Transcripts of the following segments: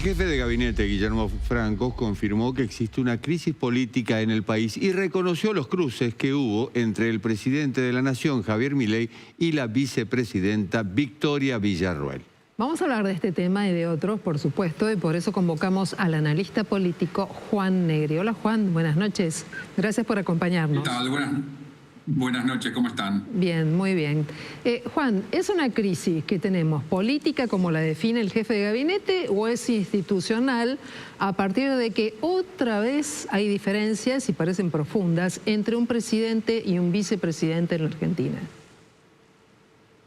jefe de gabinete, Guillermo Francos, confirmó que existe una crisis política en el país y reconoció los cruces que hubo entre el presidente de la Nación, Javier Milei, y la vicepresidenta Victoria Villarroel. Vamos a hablar de este tema y de otros, por supuesto, y por eso convocamos al analista político Juan Negri. Hola Juan, buenas noches. Gracias por acompañarnos. ¿Qué tal? Buenas noches, ¿cómo están? Bien, muy bien. Juan, ¿es una crisis que tenemos política como la define el jefe de gabinete o es institucional a partir de que otra vez hay diferencias y parecen profundas entre un presidente y un vicepresidente en la Argentina?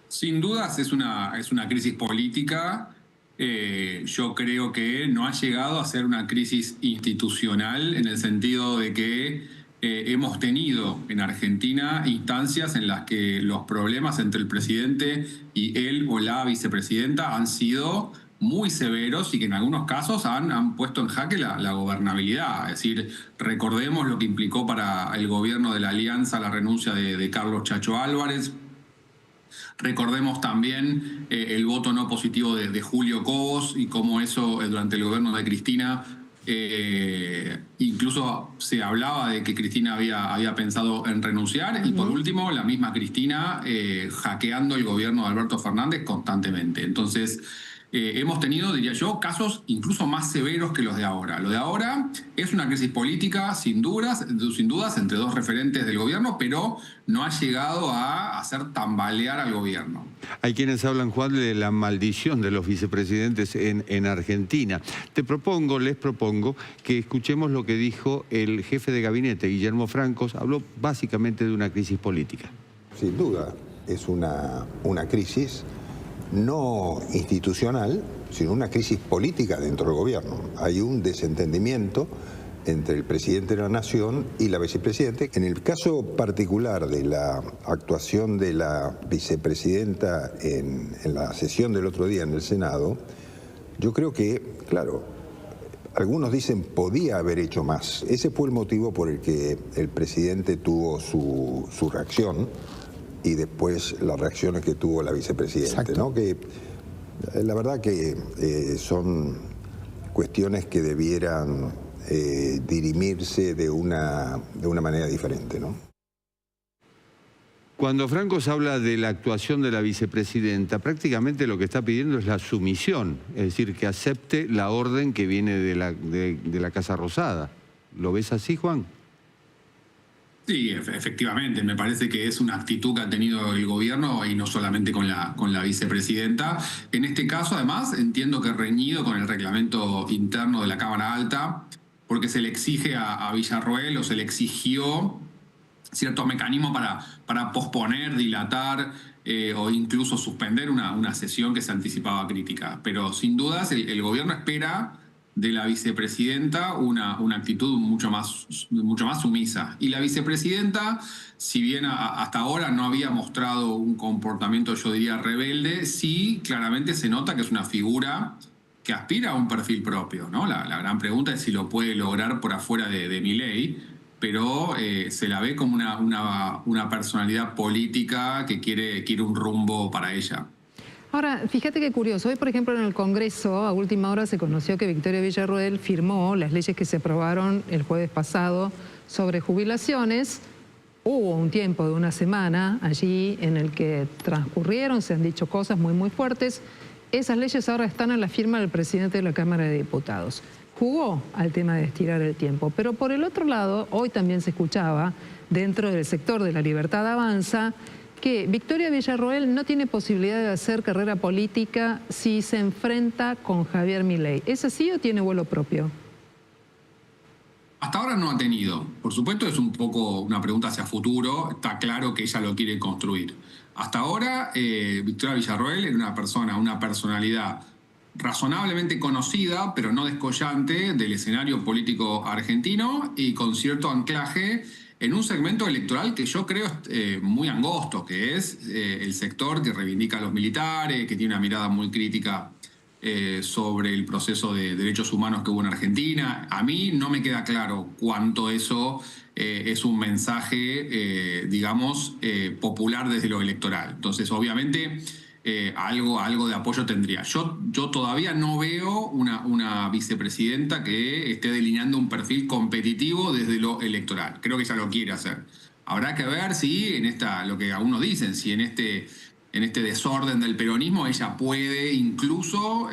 Sin dudas es una crisis política. Yo creo que no ha llegado a ser una crisis institucional en el sentido de que hemos tenido en Argentina instancias en las que los problemas entre el presidente y él o la vicepresidenta han sido muy severos y que en algunos casos han puesto en jaque la gobernabilidad. Es decir, recordemos lo que implicó para el gobierno de la Alianza la renuncia de Carlos Chacho Álvarez. Recordemos también el voto no positivo de Julio Cobos y cómo eso durante el gobierno de Cristina incluso se hablaba de que Cristina había pensado en renunciar. Y por último, la misma Cristina hackeando el gobierno de Alberto Fernández constantemente. Entonces, hemos tenido, diría yo, casos incluso más severos que los de ahora. Lo de ahora es una crisis política, sin dudas, entre dos referentes del gobierno, pero no ha llegado a hacer tambalear al gobierno. Hay quienes hablan, Juan, de la maldición de los vicepresidentes en Argentina. Les propongo que escuchemos lo que dijo el jefe de gabinete, Guillermo Francos. Habló básicamente de una crisis política. Sin duda, es una crisis no institucional, sino una crisis política dentro del gobierno. Hay un desentendimiento entre el presidente de la Nación y la vicepresidenta. En el caso particular de la actuación de la vicepresidenta en la sesión del otro día en el Senado, yo creo que, claro, algunos dicen podía haber hecho más. Ese fue el motivo por el que el presidente tuvo su reacción y después las reacciones que tuvo la vicepresidenta, ¿no? Que la verdad que son cuestiones que debieran dirimirse de una manera diferente, ¿no? Cuando Francos habla de la actuación de la vicepresidenta, prácticamente lo que está pidiendo es la sumisión, es decir, que acepte la orden que viene de la Casa Rosada. ¿Lo ves así, Juan? Sí, efectivamente, me parece que es una actitud que ha tenido el gobierno y no solamente con la vicepresidenta. En este caso, además, entiendo que reñido con el reglamento interno de la Cámara Alta, porque se le exige a Villarroel o se le exigió ciertos mecanismos para posponer, dilatar o incluso suspender una sesión que se anticipaba crítica. Pero sin dudas el gobierno espera de la vicepresidenta una actitud mucho más sumisa. Y la vicepresidenta, si bien hasta ahora no había mostrado un comportamiento, yo diría, rebelde, sí claramente se nota que es una figura que aspira a un perfil propio, ¿no? La gran pregunta es si lo puede lograr por afuera de Milei, pero se la ve como una personalidad política que quiere un rumbo para ella. Ahora, fíjate qué curioso. Hoy, por ejemplo, en el Congreso, a última hora se conoció que Victoria Villarroel firmó las leyes que se aprobaron el jueves pasado sobre jubilaciones. Hubo un tiempo de una semana allí en el que transcurrieron, se han dicho cosas muy fuertes. Esas leyes ahora están a la firma del presidente de la Cámara de Diputados. Jugó al tema de estirar el tiempo. Pero por el otro lado, hoy también se escuchaba dentro del sector de La Libertad Avanza que Victoria Villarroel no tiene posibilidad de hacer carrera política si se enfrenta con Javier Milei. ¿Es así o tiene vuelo propio? Hasta ahora no ha tenido. Por supuesto es un poco una pregunta hacia futuro. Está claro que ella lo quiere construir. Hasta ahora Victoria Villarroel era una personalidad razonablemente conocida, pero no descollante, del escenario político argentino y con cierto anclaje en un segmento electoral que yo creo muy angosto, que es el sector que reivindica a los militares, que tiene una mirada muy crítica sobre el proceso de derechos humanos que hubo en Argentina. A mí no me queda claro cuánto eso es un mensaje, digamos, popular desde lo electoral. Entonces, obviamente, algo de apoyo tendría. Yo todavía no veo una vicepresidenta que esté delineando un perfil competitivo desde lo electoral. Creo que ella lo quiere hacer. Habrá que ver si lo que algunos dicen, si en este desorden del peronismo ella puede incluso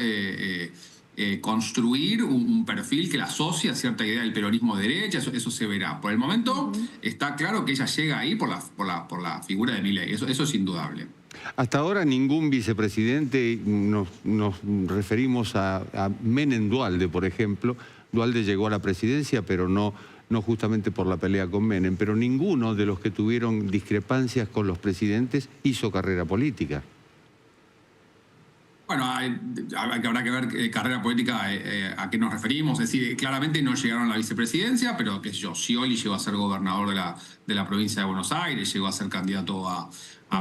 construir un perfil que la asocie a cierta idea del peronismo de derecha. Eso se verá. Por el momento está claro que ella llega ahí por la figura de Milei. Eso es indudable. Hasta ahora ningún vicepresidente, nos referimos a Menem Duhalde, por ejemplo. Duhalde llegó a la presidencia, pero no justamente por la pelea con Menem, pero ninguno de los que tuvieron discrepancias con los presidentes hizo carrera política. Bueno, habrá que ver carrera política a qué nos referimos. Es decir, claramente no llegaron a la vicepresidencia, pero qué sé yo, Scioli llegó a ser gobernador de la provincia de Buenos Aires, llegó a ser candidato a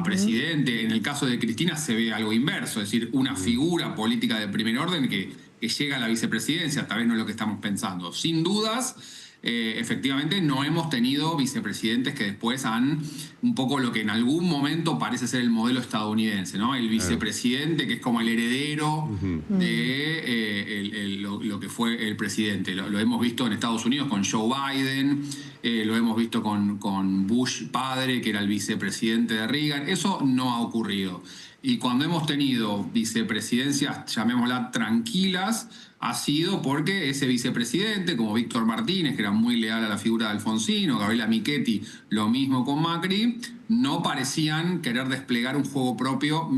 presidente. En el caso de Cristina se ve algo inverso, es decir, una figura política de primer orden que llega a la vicepresidencia, tal vez no es lo que estamos pensando. Sin dudas, efectivamente no hemos tenido vicepresidentes que después han un poco lo que en algún momento parece ser el modelo estadounidense, ¿no? El vicepresidente que es como el heredero de lo que fue el presidente. Lo hemos visto en Estados Unidos con Joe Biden, lo hemos visto con Bush padre, que era el vicepresidente de Reagan. Eso no ha ocurrido. Y cuando hemos tenido vicepresidencias, llamémoslas tranquilas, ha sido porque ese vicepresidente, como Víctor Martínez, que era muy leal a la figura de Alfonsín, o Gabriela Michetti, lo mismo con Macri, no parecían querer desplegar un juego propio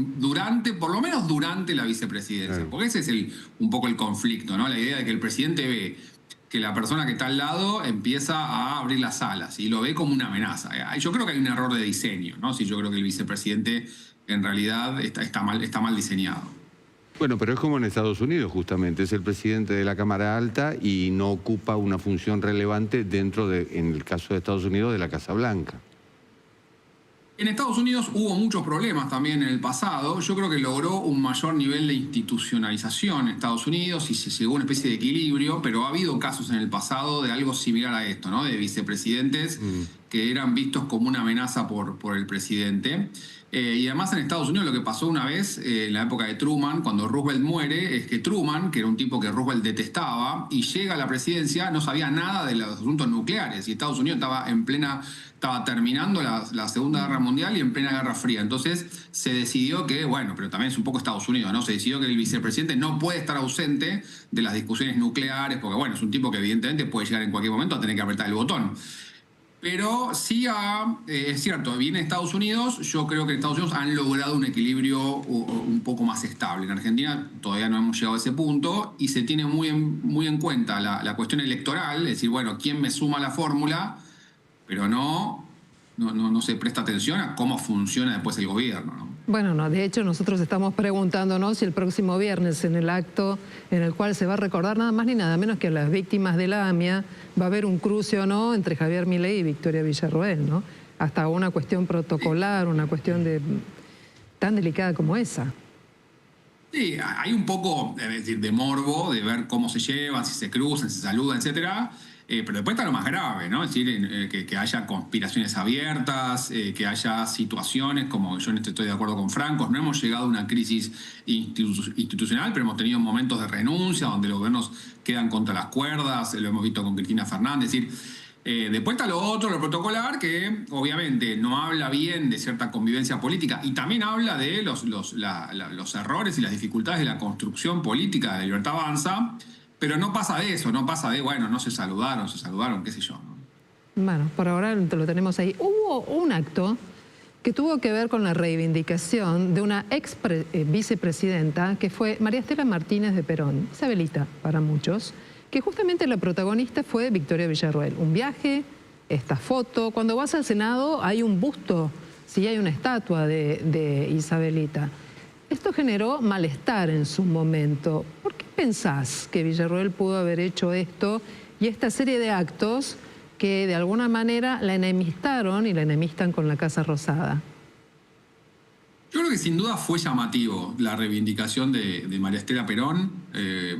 por lo menos durante la vicepresidencia. Porque ese es un poco el conflicto, ¿no? La idea de que el presidente ve que la persona que está al lado empieza a abrir las alas y lo ve como una amenaza. Yo creo que hay un error de diseño, ¿no? Sí, yo creo que el vicepresidente en realidad está mal diseñado. Bueno, pero es como en Estados Unidos, justamente. Es el presidente de la Cámara Alta y no ocupa una función relevante dentro en el caso de Estados Unidos, de la Casa Blanca. En Estados Unidos hubo muchos problemas también en el pasado. Yo creo que logró un mayor nivel de institucionalización en Estados Unidos y se llegó a una especie de equilibrio, pero ha habido casos en el pasado de algo similar a esto, ¿no? De vicepresidentes que eran vistos como una amenaza por el presidente. Y además en Estados Unidos lo que pasó una vez, en la época de Truman, cuando Roosevelt muere, es que Truman, que era un tipo que Roosevelt detestaba, y llega a la presidencia, no sabía nada de los asuntos nucleares. Y Estados Unidos estaba terminando la Segunda Guerra Mundial y en plena Guerra Fría. Entonces se decidió que, bueno, pero también es un poco Estados Unidos, ¿no? Se decidió que el vicepresidente no puede estar ausente de las discusiones nucleares, porque, bueno, es un tipo que evidentemente puede llegar en cualquier momento a tener que apretar el botón. Pero sí es cierto, bien en Estados Unidos, yo creo que en Estados Unidos han logrado un equilibrio un poco más estable. En Argentina todavía no hemos llegado a ese punto y se tiene muy en cuenta la cuestión electoral, es decir, bueno, quién me suma a la fórmula, pero no se presta atención a cómo funciona después el gobierno, ¿no? Bueno, no, de hecho nosotros estamos preguntándonos si el próximo viernes en el acto en el cual se va a recordar nada más ni nada menos que a las víctimas de la AMIA va a haber un cruce o no entre Javier Milei y Victoria Villarroel, ¿no? Hasta una cuestión protocolar, una cuestión tan delicada como esa. Sí, hay un poco de morbo, de ver cómo se llevan, si se cruzan, si se saludan, etcétera. Pero después está lo más grave, ¿no? Es decir, que haya conspiraciones abiertas, que haya situaciones como yo en esto estoy de acuerdo con Francos. No hemos llegado a una crisis institucional, pero hemos tenido momentos de renuncia donde los gobiernos quedan contra las cuerdas. Lo hemos visto con Cristina Fernández. Es decir, después está lo otro, lo protocolar, que obviamente no habla bien de cierta convivencia política y también habla de los errores y las dificultades de la construcción política de Libertad Avanza. Pero no pasa de eso, no pasa de, bueno, no se saludaron, qué sé yo, ¿no? Bueno, por ahora lo tenemos ahí. Hubo un acto que tuvo que ver con la reivindicación de una ex vicepresidenta que fue María Estela Martínez de Perón, Isabelita para muchos, que justamente la protagonista fue Victoria Villarroel. Un viaje, esta foto, cuando vas al Senado hay un busto, sí hay una estatua de Isabelita. Esto generó malestar en su momento. ¿Por qué pensás que Villarroel pudo haber hecho esto y esta serie de actos que de alguna manera la enemistaron y la enemistan con la Casa Rosada? Yo creo que sin duda fue llamativo la reivindicación de María Estela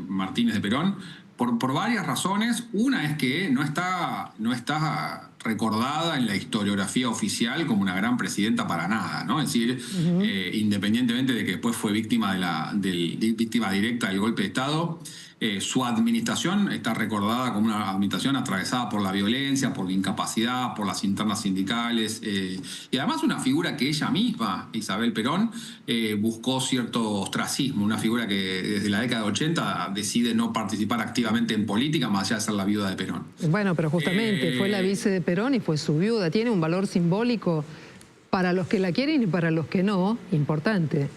Martínez de Perón, por varias razones. Una es que no está recordada en la historiografía oficial como una gran presidenta para nada, ¿no? Es decir, independientemente de que después fue víctima víctima directa del golpe de Estado, su administración está recordada como una administración atravesada por la violencia, por la incapacidad, por las internas sindicales, y además una figura que ella misma, Isabel Perón, buscó cierto ostracismo, una figura que desde la década de 80 decide no participar activamente en política más allá de ser la viuda de Perón. Bueno, pero justamente fue la vice de Perón y fue su viuda. Tiene un valor simbólico para los que la quieren y para los que no, importante.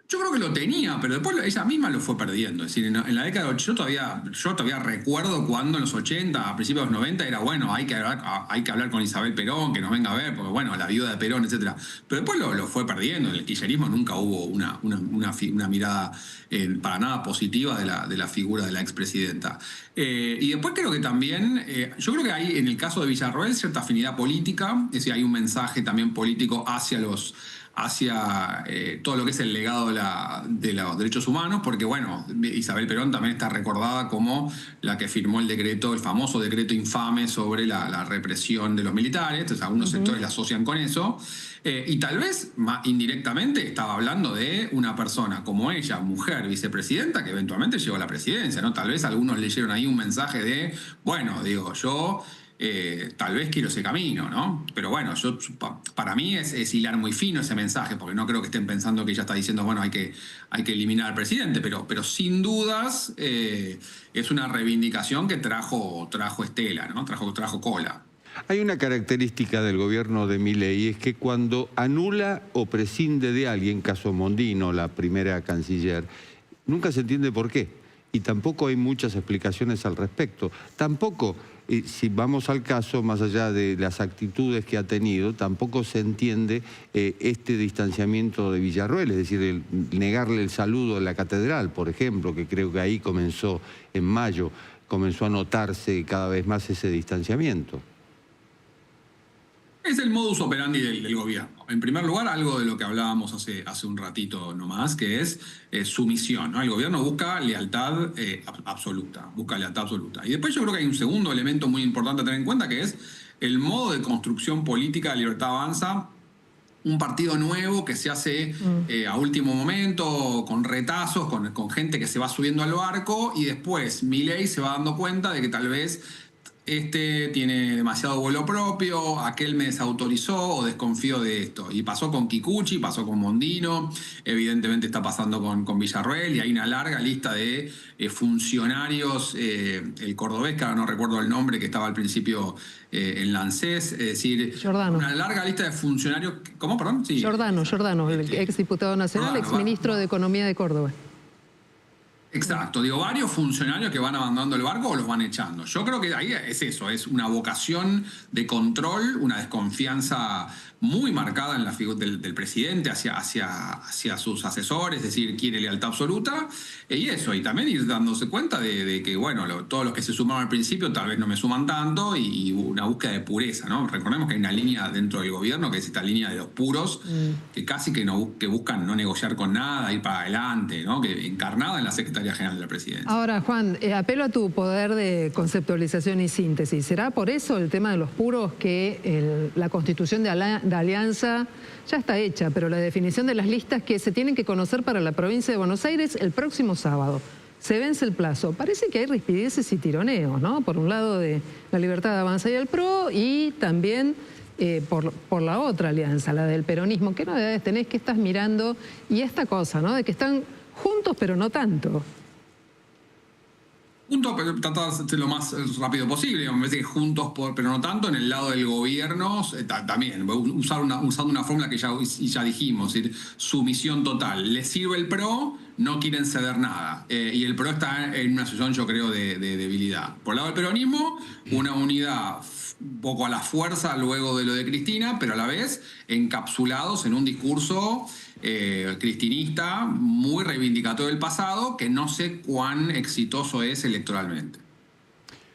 Yo creo que lo tenía, pero después ella misma lo fue perdiendo. Es decir, en la década de 80, yo todavía recuerdo cuando en los 80, a principios de los 90, era bueno, hay que hablar con Isabel Perón, que nos venga a ver, porque bueno, la viuda de Perón, etc. Pero después lo fue perdiendo. En el kirchnerismo nunca hubo una mirada para nada positiva de la figura de la expresidenta. Y después creo que también, yo creo que hay en el caso de Villarroel cierta afinidad política, es decir, hay un mensaje también político hacia todo lo que es el legado de los derechos humanos, porque bueno, Isabel Perón también está recordada como la que firmó el famoso decreto infame sobre la represión de los militares, entonces algunos sectores la asocian con eso, y tal vez indirectamente estaba hablando de una persona como ella, mujer, vicepresidenta, que eventualmente llegó a la presidencia, ¿no? Tal vez algunos leyeron ahí un mensaje de, bueno, digo, yo... tal vez quiero ese camino, ¿no? Pero bueno, para mí es hilar muy fino ese mensaje, porque no creo que estén pensando que ella está diciendo, bueno, hay que eliminar al presidente, pero sin dudas es una reivindicación que trajo estela, ¿no? Trajo cola. Hay una característica del gobierno de Milei, es que cuando anula o prescinde de alguien, caso Mondino, la primera canciller, nunca se entiende por qué. Y tampoco hay muchas explicaciones al respecto. Tampoco... si vamos al caso, más allá de las actitudes que ha tenido, tampoco se entiende este distanciamiento de Villarroel, es decir, el negarle el saludo en la catedral, por ejemplo, que creo que ahí comenzó en mayo, comenzó a notarse cada vez más ese distanciamiento. Es el modus operandi del gobierno. En primer lugar, algo de lo que hablábamos hace un ratito nomás, que es sumisión, ¿no? El gobierno busca lealtad absoluta, Y después yo creo que hay un segundo elemento muy importante a tener en cuenta, que es el modo de construcción política de Libertad Avanza, un partido nuevo que se hace a último momento, con retazos, con gente que se va subiendo al barco, y después Milei se va dando cuenta de que tal vez este tiene demasiado vuelo propio, aquel me desautorizó o desconfío de esto. Y pasó con Kikuchi, pasó con Mondino, evidentemente está pasando con Villarroel, y hay una larga lista de funcionarios, el cordobés, que ahora no recuerdo el nombre, que estaba al principio en la ANSES, es decir, Giordano. Una larga lista de funcionarios... ¿Cómo, perdón? Sí. Giordano, el exdiputado nacional, exministro de Economía de Córdoba. Exacto, digo, varios funcionarios que van abandonando el barco o los van echando. Yo creo que ahí es eso, es una vocación de control, una desconfianza muy marcada en la figura del presidente hacia sus asesores, es decir, quiere lealtad absoluta, y eso, y también ir dándose cuenta de que, bueno, todos los que se sumaron al principio tal vez no me suman tanto, y una búsqueda de pureza, ¿no? Recordemos que hay una línea dentro del gobierno, que es esta línea de los puros, que casi que buscan no negociar con nada, ir para adelante, ¿no? Que encarnada en la Secretaría General de la Presidencia. Ahora, Juan, apelo a tu poder de conceptualización y síntesis. ¿Será por eso el tema de los puros que la constitución de alianza ya está hecha, pero la definición de las listas que se tienen que conocer para la provincia de Buenos Aires el próximo sábado? Se vence el plazo. Parece que hay rispideces y tironeos, ¿no? Por un lado de la Libertad de Avanza y el PRO, y también por la otra alianza, la del peronismo. ¿Qué novedades tenés? ¿Qué estás mirando? Y esta cosa, ¿no? De que están juntos pero no tanto. Juntos, pero tratar de ser lo más rápido posible. Me parece que juntos, pero no tanto. En el lado del gobierno, también. Usando una fórmula que ya dijimos, es decir, sumisión total. Les sirve el PRO, no quieren ceder nada. Y el PRO está en una situación, yo creo, de debilidad. Por el lado del peronismo, una unidad un poco a la fuerza luego de lo de Cristina, pero a la vez encapsulados en un discurso cristinista muy reivindicatorio del pasado, que no sé cuán exitoso es electoralmente.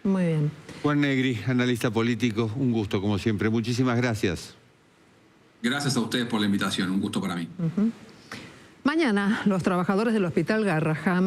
Muy bien. Juan Negri, analista político, un gusto como siempre. Muchísimas gracias. Gracias a ustedes por la invitación, un gusto para mí. Mañana los trabajadores del Hospital Garrahan